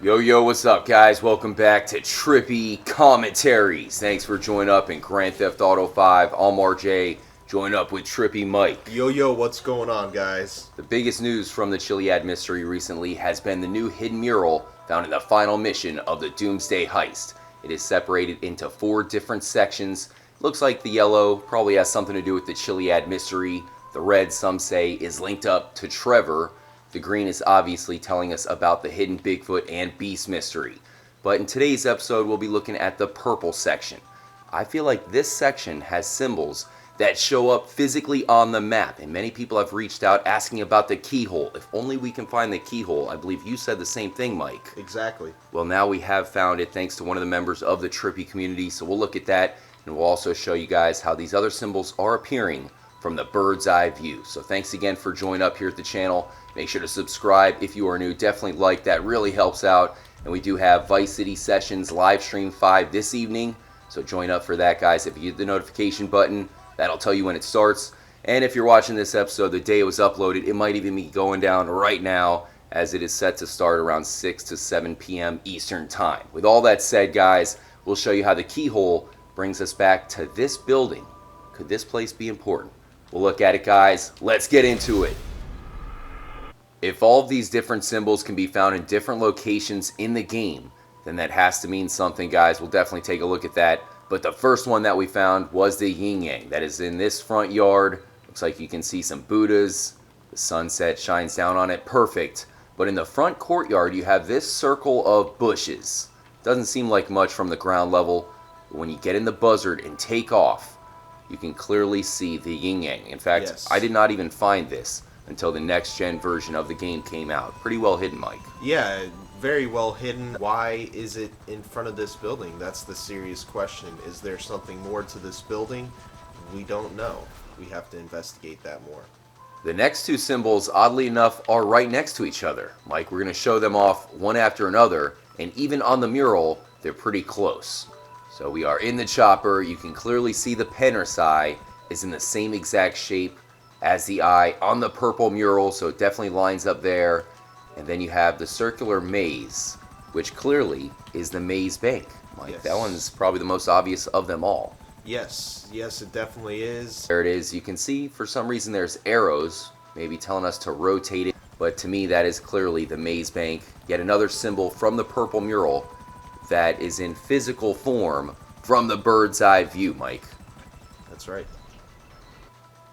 Yo, what's up, guys? Welcome back to Trippy Commentaries. Thanks for joining up in Grand Theft Auto 5. I'm RJ, join up with Trippy Mike. Yo, what's going on, guys? The biggest news from the Chiliad mystery recently has been the new hidden mural found in the final mission of the Doomsday Heist. It is separated into 4 different sections. Looks like the yellow probably has something to do with the Chiliad mystery. The red, some say, is linked up to Trevor. The green is obviously telling us about the hidden Bigfoot and Beast mystery. But in today's episode, we'll be looking at the purple section. I feel like this section has symbols that show up physically on the map, and many people have reached out asking about the keyhole. If only we can find the keyhole. I believe you said the same thing, Mike. Exactly. Well, now we have found it thanks to one of the members of the Trippy community, so we'll look at that, and we'll also show you guys how these other symbols are appearing from the bird's eye view. So thanks again for joining up here at the channel. Make sure to subscribe if you are new. Definitely like, that really helps out. And we do have Vice City Sessions live stream 5 this evening, so join up for that, guys. If you hit the notification button, that'll tell you when it starts. And if you're watching this episode the day it was uploaded, it might even be going down right now, as it is set to start around 6 to 7 p.m. Eastern Time. With all that said, guys, we'll show you how the keyhole brings us back to this building. Could this place be important? We'll look at it, guys. Let's get into it. If all of these different symbols can be found in different locations in the game, then that has to mean something, guys. We'll definitely take a look at that. But the first one that we found was the yin yang. That is in this front yard. Looks like you can see some Buddhas. The sunset shines down on it. Perfect. But in the front courtyard, you have this circle of bushes. Doesn't seem like much from the ground level. But when you get in the buzzard and take off, you can clearly see the yin yang. In fact, Yes. I did not even find this until the next gen version of the game came out. Pretty well hidden, Mike. Yeah, very well hidden. Why is it in front of this building? That's the serious question. Is there something more to this building? We don't know. We have to investigate that more. The next 2 symbols, oddly enough, are right next to each other. Mike, we're going to show them off one after another, and even on the mural, they're pretty close. So we are in the chopper. You can clearly see the Penner's eye is in the same exact shape as the eye on the purple mural, so it definitely lines up there. And then you have the circular maze, which clearly is the maze bank. Mike, Yes. that one's probably the most obvious of them all. Yes, it definitely is. There it is. You can see for some reason there's arrows, maybe telling us to rotate it. But to me, that is clearly the maze bank. Yet another symbol from the purple mural that is in physical form from the bird's eye view, Mike. That's right.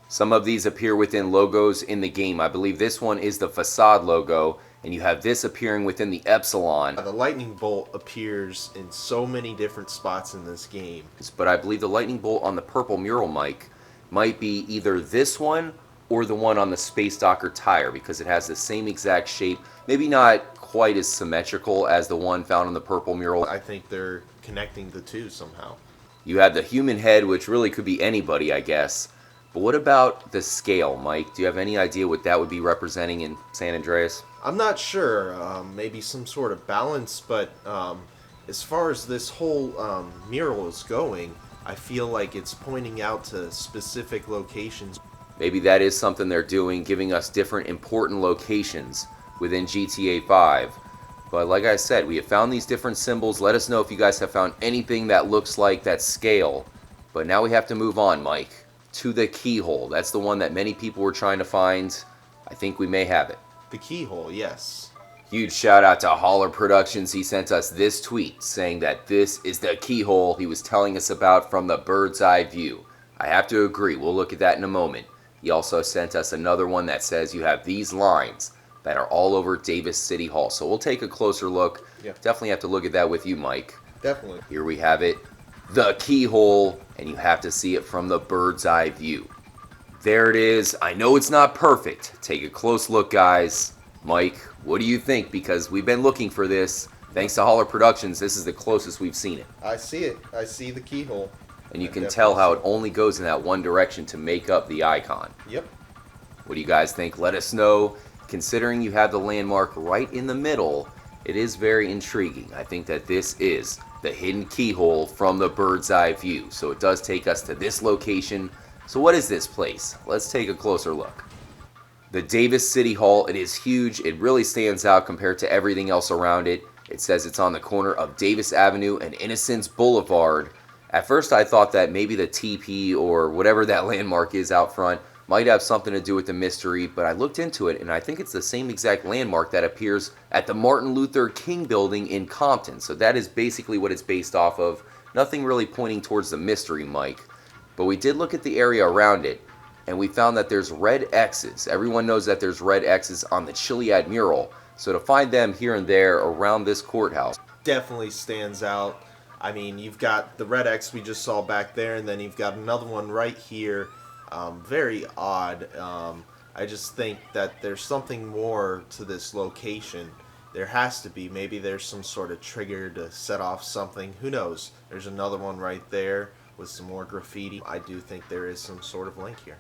Some of these appear within logos in the game. I believe this one is the facade logo, and you have this appearing within the epsilon. The lightning bolt appears in so many different spots in this game. But I believe the lightning bolt on the purple mural, Mike, might be either this one or the one on the Space Docker tire, because it has the same exact shape. Maybe not quite as symmetrical as the one found on the purple mural. I think they're connecting the two somehow. You have the human head, which really could be anybody, I guess. But what about the scale, Mike? Do you have any idea what that would be representing in San Andreas? I'm not sure. Maybe some sort of balance, but as far as this whole mural is going, I feel like it's pointing out to specific locations. Maybe that is something they're doing, giving us different important locations within GTA 5. But like I said, we have found these different symbols. Let us know if you guys have found anything that looks like that scale. But now we have to move on, Mike, to the keyhole. That's the one that many people were trying to find. I think we may have it. The keyhole, yes. Huge shout out to Holler Productions. He sent us this tweet saying that this is the keyhole he was telling us about from the bird's eye view. I have to agree. We'll look at that in a moment. He also sent us another one that says you have these lines that are all over Davis City Hall. So we'll take a closer look. Yeah. Definitely have to look at that with you, Mike. Definitely. Here we have it. The keyhole, and you have to see it from the bird's eye view. There it is. I know it's not perfect. Take a close look, guys. Mike, what do you think? Because we've been looking for this. Thanks to Holler Productions, this is the closest we've seen it. I see it. I see the keyhole. And you I can definitely tell how see it only goes in that one direction to make up the icon. Yep. What do you guys think? Let us know. Considering you have the landmark right in the middle, it is very intriguing. I think that this is the hidden keyhole from the bird's eye view. So it does take us to this location. So what is this place? Let's take a closer look. The Davis City Hall, it is huge. It really stands out compared to everything else around it. It says it's on the corner of Davis Avenue and Innocence Boulevard. At first I thought that maybe the TP or whatever that landmark is out front might have something to do with the mystery, but I looked into it and I think it's the same exact landmark that appears at the Martin Luther King building in Compton. So that is basically what it's based off of. Nothing really pointing towards the mystery, Mike. But we did look at the area around it, and we found that there's red X's. Everyone knows that there's red X's on the Chiliad mural. So to find them here and there around this courthouse definitely stands out. I mean, you've got the red X we just saw back there, and then you've got another one right here. Very odd. I just think that there's something more to this location. There has to be. Maybe there's some sort of trigger to set off something. Who knows? There's another one right there with some more graffiti. I do think there is some sort of link here.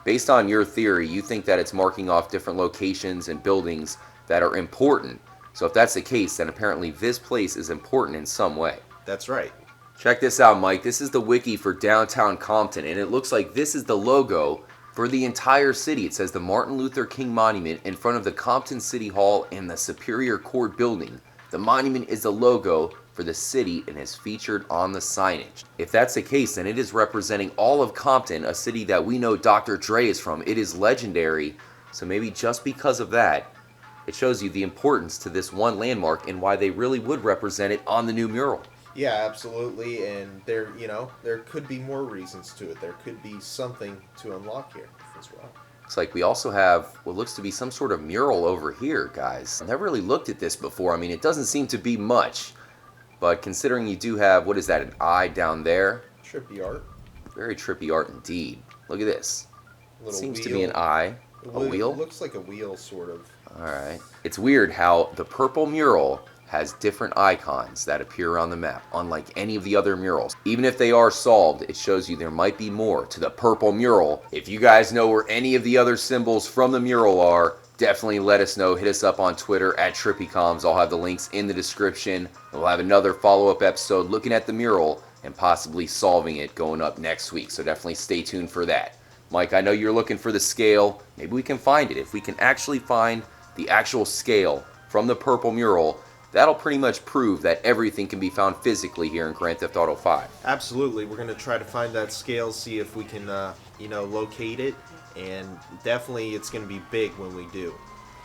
Based on your theory, you think that it's marking off different locations and buildings that are important. So if that's the case, then apparently this place is important in some way. That's right. Check this out, Mike. This is the wiki for downtown Compton, and it looks like this is the logo for the entire city. It says the Martin Luther King Monument in front of the Compton City Hall and the Superior Court building. The monument is the logo for the city and is featured on the signage. If that's the case, then it is representing all of Compton, a city that we know Dr. Dre is from. It is legendary, so maybe just because of that, it shows you the importance to this one landmark and why they really would represent it on the new mural. Yeah, absolutely, and there could be more reasons to it. There could be something to unlock here as well. Looks like we also have what looks to be some sort of mural over here, guys. I've never really looked at this before. I mean, it doesn't seem to be much, but considering you do have, what is that, an eye down there? Trippy art. Very trippy art indeed. Look at this. Seems to be an wheel. eye. A wheel? It looks like a wheel, sort of. Alright. It's weird how the purple mural has different icons that appear on the map, unlike any of the other murals. Even if they are solved, it shows you there might be more to the purple mural. If you guys know where any of the other symbols from the mural are, definitely let us know. Hit us up on Twitter at TrippyComs. I'll have the links in the description. We'll have another follow-up episode looking at the mural and possibly solving it going up next week. So definitely stay tuned for that. Mike, I know you're looking for the scale. Maybe we can find it. If we can actually find the actual scale from the purple mural, that'll pretty much prove that everything can be found physically here in Grand Theft Auto 5. Absolutely. We're going to try to find that scale, see if we can, locate it. And definitely it's going to be big when we do.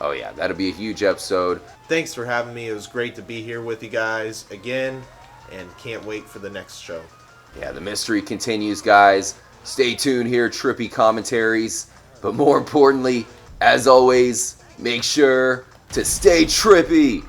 Oh yeah, that'll be a huge episode. Thanks for having me. It was great to be here with you guys again, and can't wait for the next show. Yeah, the mystery continues, guys. Stay tuned here, Trippy Commentaries. But more importantly, as always, make sure to stay trippy.